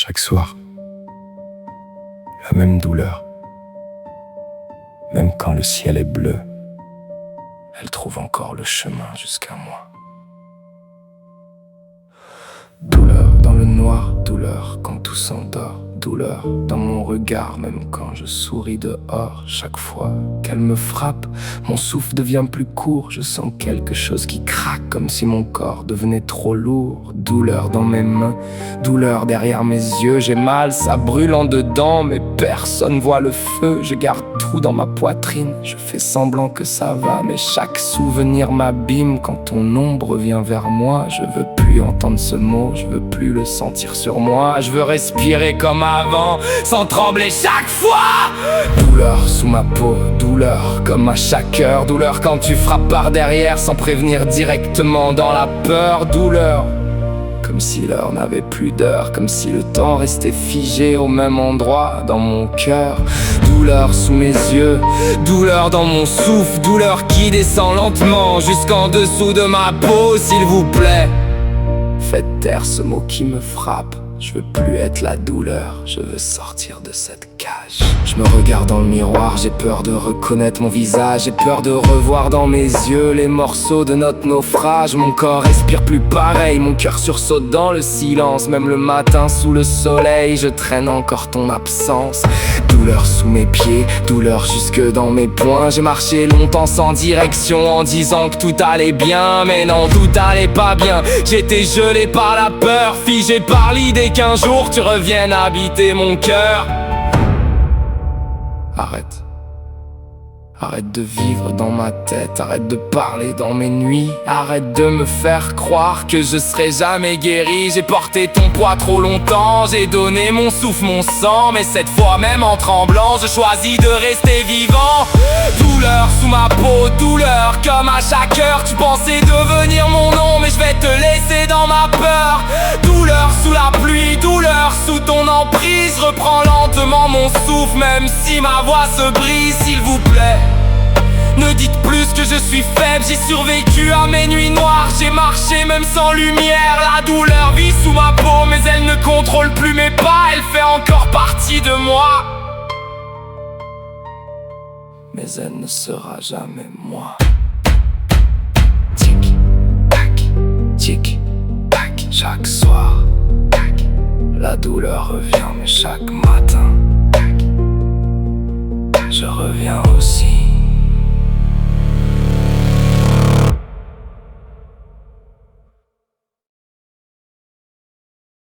Chaque soir, la même douleur. Même quand le ciel est bleu, elle trouve encore le chemin jusqu'à moi. Douleur dans le noir, douleur quand tout s'endort, douleur dans mon regard, même quand je souris dehors. Chaque fois qu'elle me frappe, mon souffle devient plus court. Je sens quelque chose qui craque, comme si mon corps devenait trop lourd. Douleur dans mes mains, douleur derrière mes yeux. J'ai mal, ça brûle en dedans, mais personne voit le feu. Je garde tout dans ma poitrine, je fais semblant que ça va, mais chaque souvenir m'abîme. Quand ton ombre vient vers moi, je veux plus entendre ce mot, je veux plus le sentir sur moi. Je veux respirer comme avant, sans trembler chaque fois. Douleur sous ma peau, douleur comme à chaque heure. Douleur quand tu frappes par derrière sans prévenir directement dans la peur. Douleur comme si l'heure n'avait plus d'heure, comme si le temps restait figé au même endroit dans mon cœur. Douleur sous mes yeux, douleur dans mon souffle, douleur qui descend lentement jusqu'en dessous de ma peau. S'il vous plaît, faites taire ce mot qui me frappe. Je veux plus être la douleur, je veux sortir de cette cage. Je me regarde dans le miroir, j'ai peur de reconnaître mon visage. J'ai peur de revoir dans mes yeux les morceaux de notre naufrage. Mon corps respire plus pareil, mon cœur sursaute dans le silence. Même le matin sous le soleil, je traîne encore ton absence. Douleur sous mes pieds, douleur jusque dans mes poings. J'ai marché longtemps sans direction en disant que tout allait bien, mais non, tout allait pas bien. J'étais gelé par la peur, figé par l'idée qu'un jour tu reviennes habiter mon cœur. Arrête. Arrête de vivre dans ma tête, arrête de parler dans mes nuits. Arrête de me faire croire que je serai jamais guéri. J'ai porté ton poids trop longtemps, j'ai donné mon souffle, mon sang. Mais cette fois même en tremblant, je choisis de rester vivant. Douleur sous ma peau, douleur comme à chaque heure. Tu pensais devenir mon nom, mais je vais te laisser dans ma peur. Douleur sous la pluie, douleur sous ton emprise. Reprends lentement mon souffle, même si ma voix se brise, s'il vous plaît. Ne dites plus que je suis faible, j'ai survécu à mes nuits noires. J'ai marché même sans lumière, la douleur vit sous ma peau. Mais elle ne contrôle plus mes pas, elle fait encore partie de moi. Mais elle ne sera jamais moi. Tic, tac, chaque soir. La douleur revient mais chaque matin je reviens aussi.